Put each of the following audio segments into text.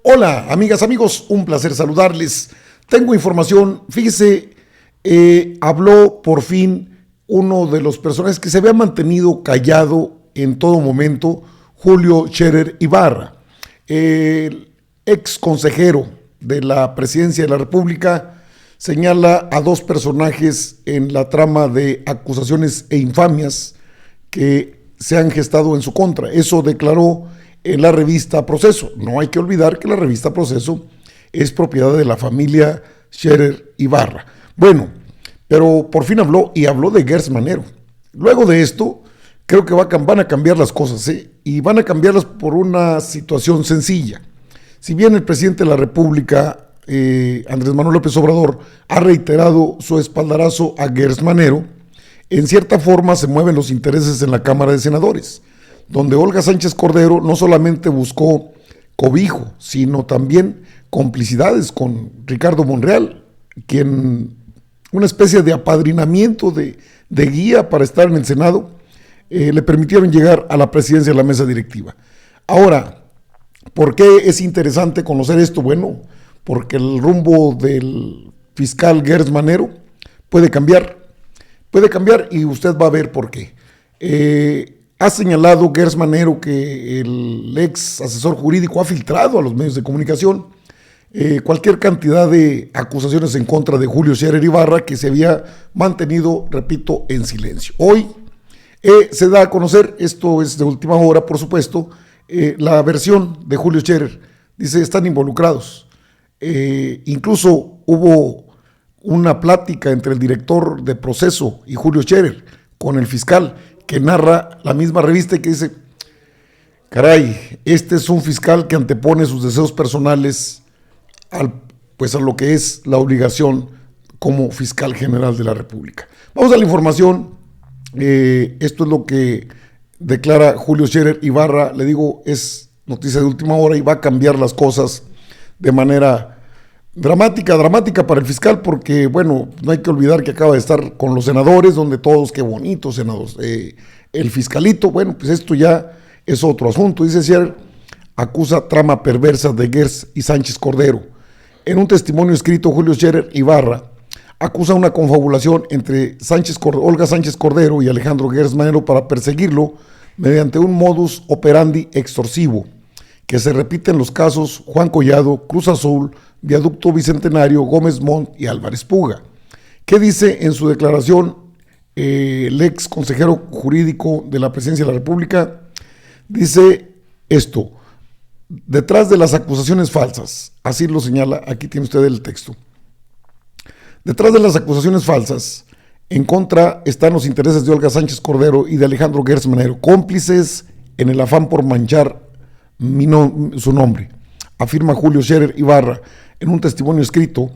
Hola, amigas, amigos, un placer saludarles. Tengo información, fíjese, habló por fin uno de los personajes que se había mantenido callado en todo momento, Julio Scherer Ibarra, el ex consejero de la Presidencia de la República. Señala a dos personajes en la trama de acusaciones e infamias que se han gestado en su contra. Eso declaró en la revista Proceso. No hay que olvidar que la revista Proceso es propiedad de la familia Scherer Ibarra. Bueno, pero por fin habló y habló de Gers Manero. Luego de esto, creo que van a cambiar las cosas, ¿eh? Y van a cambiarlas por una situación sencilla. Si bien el presidente de la República, Andrés Manuel López Obrador, ha reiterado su espaldarazo a Gers Manero, en cierta forma se mueven los intereses en la Cámara de Senadores, donde Olga Sánchez Cordero no solamente buscó cobijo, sino también complicidades con Ricardo Monreal, quien una especie de apadrinamiento de guía para estar en el Senado, le permitieron llegar a la presidencia de la mesa directiva. Ahora, ¿por qué es interesante conocer esto? Bueno, porque el rumbo del fiscal Gers Manero puede cambiar y usted va a ver por qué. Ha señalado Gers Manero que el ex asesor jurídico ha filtrado a los medios de comunicación cualquier cantidad de acusaciones en contra de Julio Scherer Ibarra, que se había mantenido, repito, en silencio. Hoy se da a conocer, esto es de última hora, por supuesto, la versión de Julio Scherer. Dice, están involucrados. Incluso hubo una plática entre el director de Proceso y Julio Scherer con el fiscal, que narra la misma revista y que dice, caray, este es un fiscal que antepone sus deseos personales a lo que es la obligación como fiscal general de la República. Vamos a la información. Esto es lo que declara Julio Scherer Ibarra. Le digo, es noticia de última hora y va a cambiar las cosas de manera dramática para el fiscal, porque, bueno, no hay que olvidar que acaba de estar con los senadores, donde todos, qué bonitos senadores, el fiscalito. Bueno, pues esto ya es otro asunto. Dice Scherer, acusa trama perversa de Gers y Sánchez Cordero. En un testimonio escrito, Julio Scherer Ibarra acusa una confabulación entre Olga Sánchez Cordero y Alejandro Gers Manero para perseguirlo mediante un modus operandi extorsivo que se repite en los casos Juan Collado, Cruz Azul, Viaducto Bicentenario, Gómez Montt y Álvarez Puga. ¿Qué dice en su declaración el ex consejero jurídico de la Presidencia de la República? Dice esto: detrás de las acusaciones falsas, así lo señala, aquí tiene usted el texto. Detrás de las acusaciones falsas, en contra están los intereses de Olga Sánchez Cordero y de Alejandro Gers Manero, cómplices en el afán por manchar su nombre, afirma Julio Scherer Ibarra en un testimonio escrito.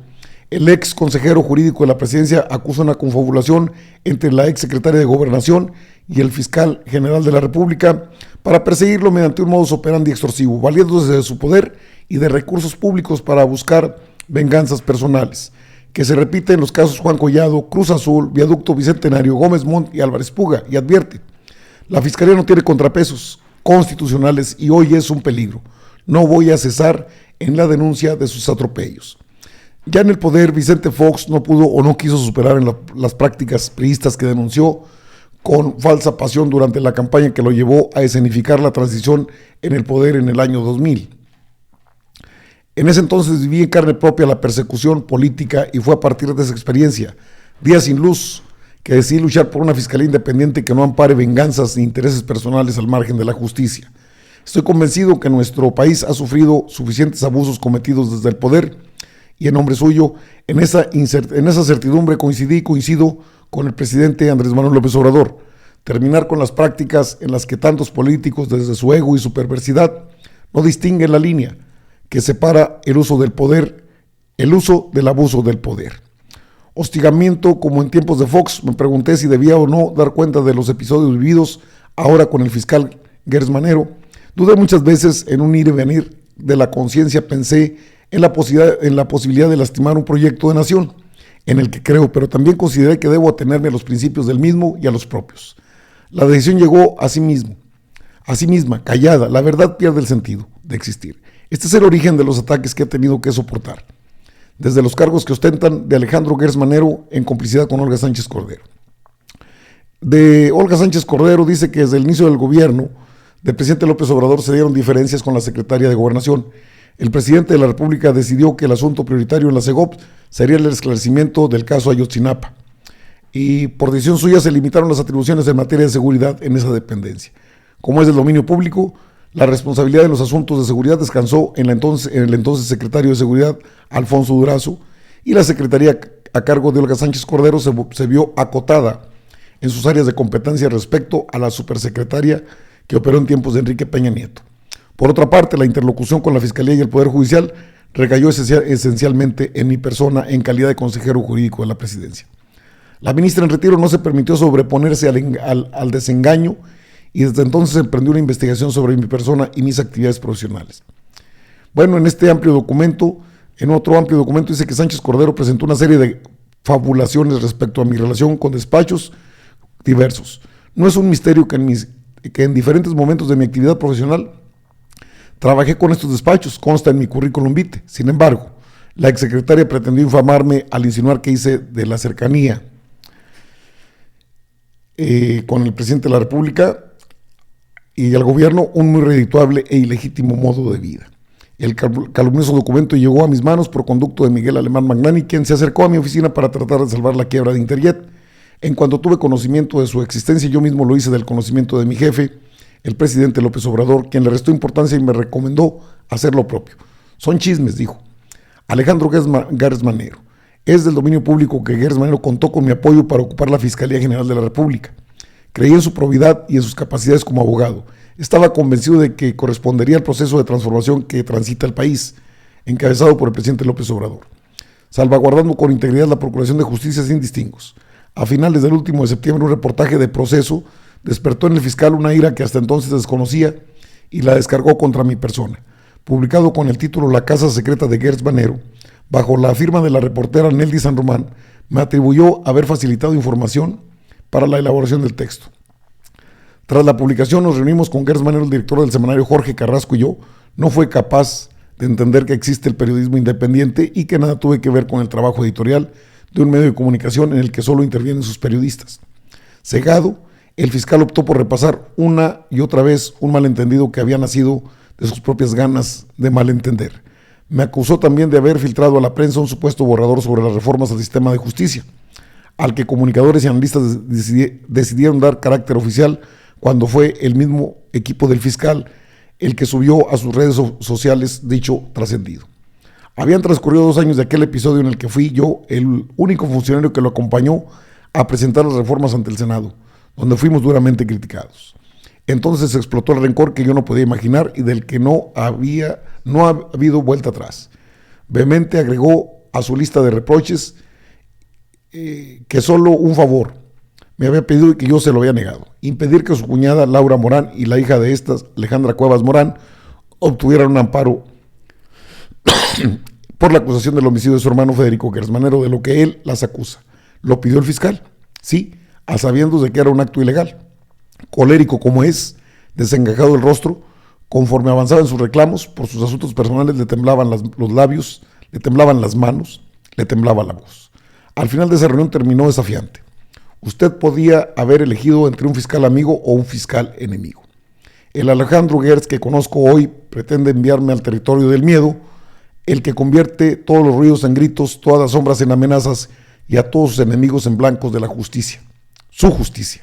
El ex consejero jurídico de la Presidencia acusa una confabulación entre la ex secretaria de Gobernación y el fiscal general de la República para perseguirlo mediante un modus operandi extorsivo, valiéndose de su poder y de recursos públicos para buscar venganzas personales, que se repite en los casos Juan Collado, Cruz Azul, Viaducto Bicentenario, Gómez Montt y Álvarez Puga. Y advierte, la Fiscalía no tiene contrapesos constitucionales y hoy es un peligro. No voy a cesar en la denuncia de sus atropellos. Ya en el poder, Vicente Fox no pudo o no quiso superar en las prácticas priistas que denunció con falsa pasión durante la campaña que lo llevó a escenificar la transición en el poder en el año 2000. En ese entonces viví en carne propia la persecución política y fue a partir de esa experiencia, días sin luz, que decidí luchar por una fiscalía independiente que no ampare venganzas ni intereses personales al margen de la justicia. Estoy convencido que nuestro país ha sufrido suficientes abusos cometidos desde el poder y en nombre suyo, en esa certidumbre coincido con el presidente Andrés Manuel López Obrador. Terminar con las prácticas en las que tantos políticos, desde su ego y su perversidad, no distinguen la línea que separa el uso del poder, el uso del abuso del poder. Hostigamiento como en tiempos de Fox, me pregunté si debía o no dar cuenta de los episodios vividos ahora con el fiscal Gers Manero. Dudé muchas veces en un ir y venir de la conciencia, pensé en la posibilidad de lastimar un proyecto de nación en el que creo, pero también consideré que debo atenerme a los principios del mismo y a los propios. La decisión llegó a sí misma, callada. La verdad pierde el sentido de existir. Este es el origen de los ataques que ha tenido que soportar, desde los cargos que ostentan de Alejandro Gertz Manero en complicidad con Olga Sánchez Cordero. De Olga Sánchez Cordero dice que desde el inicio del gobierno del presidente López Obrador se dieron diferencias con la secretaria de Gobernación. El presidente de la República decidió que el asunto prioritario en la CEGOP sería el esclarecimiento del caso Ayotzinapa, y por decisión suya se limitaron las atribuciones en materia de seguridad en esa dependencia. Como es del dominio público, la responsabilidad en los asuntos de seguridad descansó en el entonces secretario de Seguridad, Alfonso Durazo, y la secretaría a cargo de Olga Sánchez Cordero se vio acotada en sus áreas de competencia respecto a la supersecretaria que operó en tiempos de Enrique Peña Nieto. Por otra parte, la interlocución con la Fiscalía y el Poder Judicial recayó esencialmente en mi persona en calidad de consejero jurídico de la Presidencia. La ministra en retiro no se permitió sobreponerse al desengaño y desde entonces emprendió una investigación sobre mi persona y mis actividades profesionales. Bueno, en otro amplio documento dice que Sánchez Cordero presentó una serie de fabulaciones respecto a mi relación con despachos diversos. No es un misterio que en diferentes momentos de mi actividad profesional trabajé con estos despachos, consta en mi currículum vitae. Sin embargo, la exsecretaria pretendió infamarme al insinuar que hice de la cercanía con el presidente de la República y el gobierno un muy redituable e ilegítimo modo de vida. El calumnioso documento llegó a mis manos por conducto de Miguel Alemán Magnani, quien se acercó a mi oficina para tratar de salvar la quiebra de Interjet. En cuanto tuve conocimiento de su existencia, yo mismo lo hice del conocimiento de mi jefe, el presidente López Obrador, quien le restó importancia y me recomendó hacer lo propio. Son chismes, dijo Alejandro Gertz Manero. Es del dominio público que Gertz Manero contó con mi apoyo para ocupar la Fiscalía General de la República. Creí en su probidad y en sus capacidades como abogado. Estaba convencido de que correspondería al proceso de transformación que transita el país, encabezado por el presidente López Obrador, salvaguardando con integridad la Procuración de Justicia sin distingos. A finales del último de septiembre, un reportaje de Proceso despertó en el fiscal una ira que hasta entonces desconocía y la descargó contra mi persona. Publicado con el título La Casa Secreta de Gertz Manero, bajo la firma de la reportera Nelly San Román, me atribuyó haber facilitado información para la elaboración del texto. Tras la publicación nos reunimos con Gertz Manero, el director del semanario Jorge Carrasco, y yo. No fue capaz de entender que existe el periodismo independiente y que nada tuve que ver con el trabajo editorial de un medio de comunicación en el que solo intervienen sus periodistas. Cegado, el fiscal optó por repasar una y otra vez un malentendido que había nacido de sus propias ganas de malentender. Me acusó también de haber filtrado a la prensa un supuesto borrador sobre las reformas al sistema de justicia, al que comunicadores y analistas decidieron dar carácter oficial cuando fue el mismo equipo del fiscal el que subió a sus redes sociales dicho trascendido. Habían transcurrido 2 años de aquel episodio en el que fui yo el único funcionario que lo acompañó a presentar las reformas ante el Senado, donde fuimos duramente criticados. Entonces explotó el rencor que yo no podía imaginar y del que no ha habido vuelta atrás. Vehemente agregó a su lista de reproches que solo un favor me había pedido y que yo se lo había negado: impedir que su cuñada Laura Morán y la hija de estas, Alejandra Cuevas Morán, obtuvieran un amparo por la acusación del homicidio de su hermano Federico Gertz Manero, de lo que él las acusa. Lo pidió el fiscal, sí, a sabiendas de que era un acto ilegal. Colérico como es, desengajado el rostro, conforme avanzaba en sus reclamos, por sus asuntos personales le temblaban los labios, le temblaban las manos, le temblaba la voz. Al final de esa reunión terminó desafiante: usted podía haber elegido entre un fiscal amigo o un fiscal enemigo. El Alejandro Gertz que conozco hoy pretende enviarme al territorio del miedo, el que convierte todos los ruidos en gritos, todas las sombras en amenazas y a todos sus enemigos en blancos de la justicia, su justicia.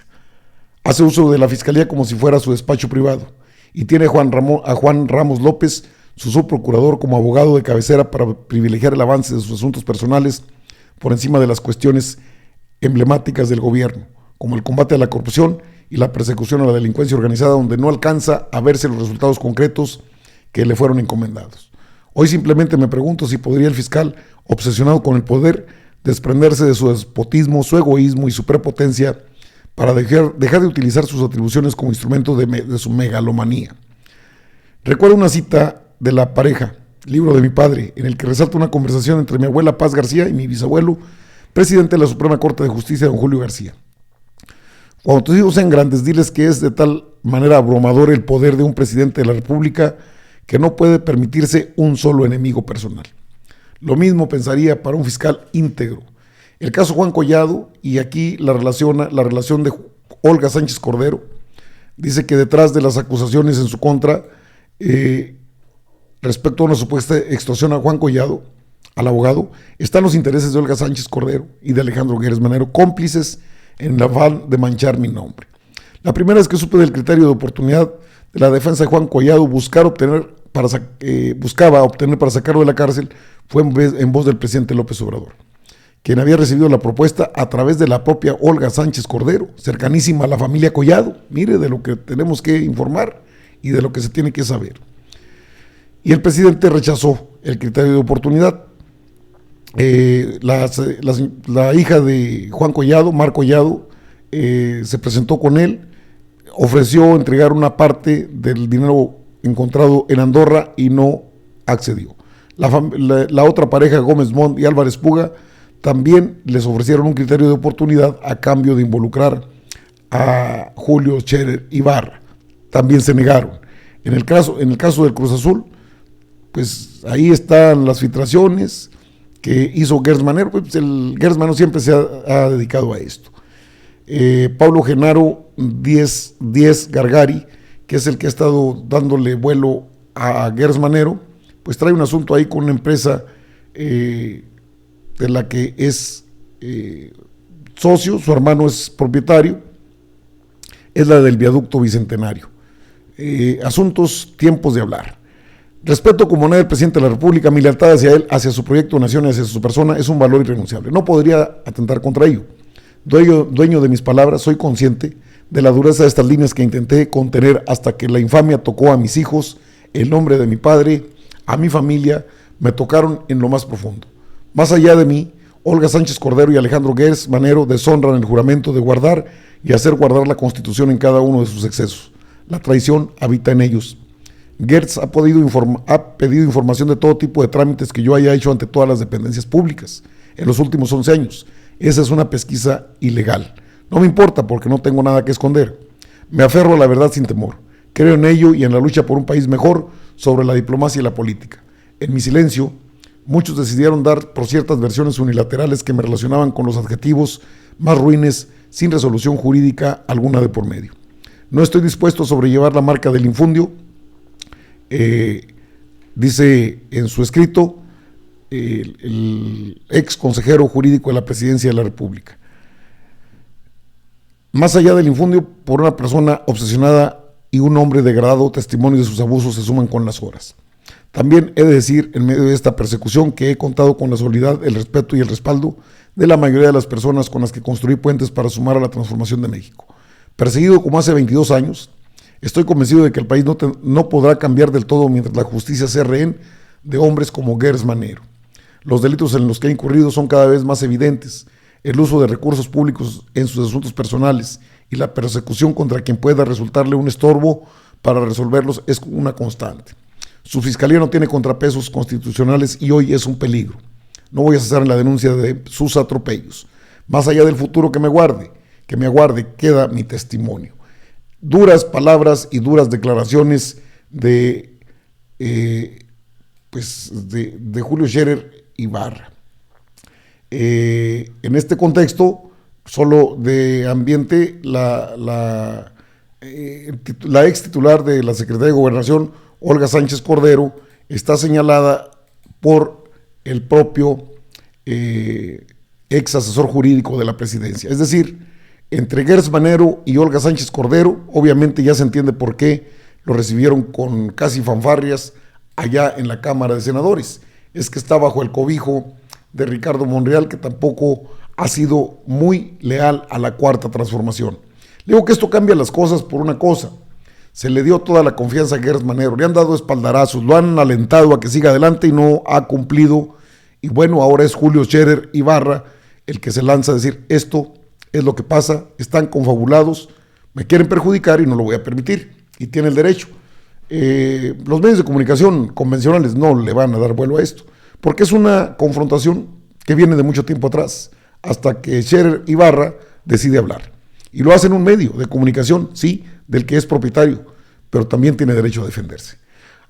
Hace uso de la fiscalía como si fuera su despacho privado y tiene a Juan Ramos López, su subprocurador, como abogado de cabecera para privilegiar el avance de sus asuntos personales por encima de las cuestiones emblemáticas del gobierno, como el combate a la corrupción y la persecución a la delincuencia organizada, donde no alcanza a verse los resultados concretos que le fueron encomendados. Hoy simplemente me pregunto si podría el fiscal, obsesionado con el poder, desprenderse de su despotismo, su egoísmo y su prepotencia para dejar de utilizar sus atribuciones como instrumento de su megalomanía. Recuerdo una cita de La pareja, libro de mi padre, en el que resalta una conversación entre mi abuela Paz García y mi bisabuelo, presidente de la Suprema Corte de Justicia, don Julio García. Cuando tus hijos sean grandes, diles que es de tal manera abrumador el poder de un presidente de la República que no puede permitirse un solo enemigo personal. Lo mismo pensaría para un fiscal íntegro. El caso Juan Collado, y aquí la relación de Olga Sánchez Cordero, dice que detrás de las acusaciones en su contra, respecto a una supuesta extorsión a Juan Collado, al abogado, están los intereses de Olga Sánchez Cordero y de Alejandro Gers Manero, cómplices en el afán de manchar mi nombre. La primera vez que supe del criterio de oportunidad de la defensa de Juan Collado buscaba obtener para sacarlo de la cárcel fue en voz del presidente López Obrador, quien había recibido la propuesta a través de la propia Olga Sánchez Cordero, cercanísima a la familia Collado. Mire de lo que tenemos que informar y de lo que se tiene que saber. Y el presidente rechazó el criterio de oportunidad. La hija de Juan Collado, Mar Collado, se presentó con él, ofreció entregar una parte del dinero encontrado en Andorra y no accedió. La otra pareja, Gómez Montt y Álvarez Puga, también les ofrecieron un criterio de oportunidad a cambio de involucrar a Julio Scherer Ibarra. También se negaron. En el caso del Cruz Azul, pues ahí están las filtraciones que hizo Gers Manero. Pues el Gers Manero siempre se ha dedicado a esto. Pablo Genaro Díez Gargari, que es el que ha estado dándole vuelo a Gers Manero, pues trae un asunto ahí con una empresa de la que es socio, su hermano es propietario, es la del viaducto Bicentenario. Asuntos, tiempos de hablar. Respeto como nadie del presidente de la República, mi lealtad hacia él, hacia su proyecto de nación y hacia su persona es un valor irrenunciable. No podría atentar contra ello. Dueño de mis palabras, soy consciente de la dureza de estas líneas que intenté contener hasta que la infamia tocó a mis hijos, el nombre de mi padre, a mi familia, me tocaron en lo más profundo. Más allá de mí, Olga Sánchez Cordero y Alejandro Gers Manero deshonran el juramento de guardar y hacer guardar la Constitución en cada uno de sus excesos. La traición habita en ellos. Gers ha pedido información de todo tipo de trámites que yo haya hecho ante todas las dependencias públicas en los últimos 11 años. Esa es una pesquisa ilegal. No me importa porque no tengo nada que esconder. Me aferro a la verdad sin temor. Creo en ello y en la lucha por un país mejor sobre la diplomacia y la política. En mi silencio, muchos decidieron dar por ciertas versiones unilaterales que me relacionaban con los adjetivos más ruines sin resolución jurídica alguna de por medio. No estoy dispuesto a sobrellevar la marca del infundio, dice en su escrito el ex consejero jurídico de la Presidencia de la República. Más allá del infundio, por una persona obsesionada y un hombre degradado, testimonios de sus abusos se suman con las horas. También he de decir, en medio de esta persecución, que he contado con la solidaridad, el respeto y el respaldo de la mayoría de las personas con las que construí puentes para sumar a la transformación de México. Perseguido como hace 22 años, estoy convencido de que el país no podrá cambiar del todo mientras la justicia sea rehén de hombres como Gers Manero. Los delitos en los que ha incurrido son cada vez más evidentes. El uso de recursos públicos en sus asuntos personales y la persecución contra quien pueda resultarle un estorbo para resolverlos es una constante. Su fiscalía no tiene contrapesos constitucionales y hoy es un peligro. No voy a cesar en la denuncia de sus atropellos. Más allá del futuro que me aguarde, queda mi testimonio. Duras palabras y duras declaraciones de Julio Scherer Ibarra. En este contexto, solo de ambiente, la ex titular de la Secretaría de Gobernación, Olga Sánchez Cordero, está señalada por el propio ex asesor jurídico de la presidencia. Es decir, entre Gers Manero y Olga Sánchez Cordero, obviamente ya se entiende por qué lo recibieron con casi fanfarrias allá en la Cámara de Senadores. Es que está bajo el cobijo de Ricardo Monreal, que tampoco ha sido muy leal a la Cuarta Transformación. Le digo que esto cambia las cosas por una cosa. Se le dio toda la confianza a Gers Manero, le han dado espaldarazos, lo han alentado a que siga adelante y no ha cumplido. Y bueno, ahora es Julio Scherer Ibarra el que se lanza a decir: esto es lo que pasa, están confabulados, me quieren perjudicar y no lo voy a permitir. Y tiene el derecho. Los medios de comunicación convencionales no le van a dar vuelo a esto, porque es una confrontación que viene de mucho tiempo atrás, hasta que Scherer Ibarra decide hablar. Y lo hace en un medio de comunicación, sí, del que es propietario, pero también tiene derecho a defenderse.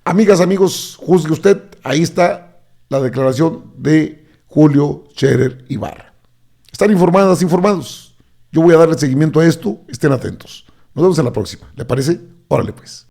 Amigas, amigos, juzgue usted, ahí está la declaración de Julio Scherer Ibarra. Están informadas, informados. Yo voy a darle seguimiento a esto, estén atentos. Nos vemos en la próxima. ¿Le parece? Órale pues.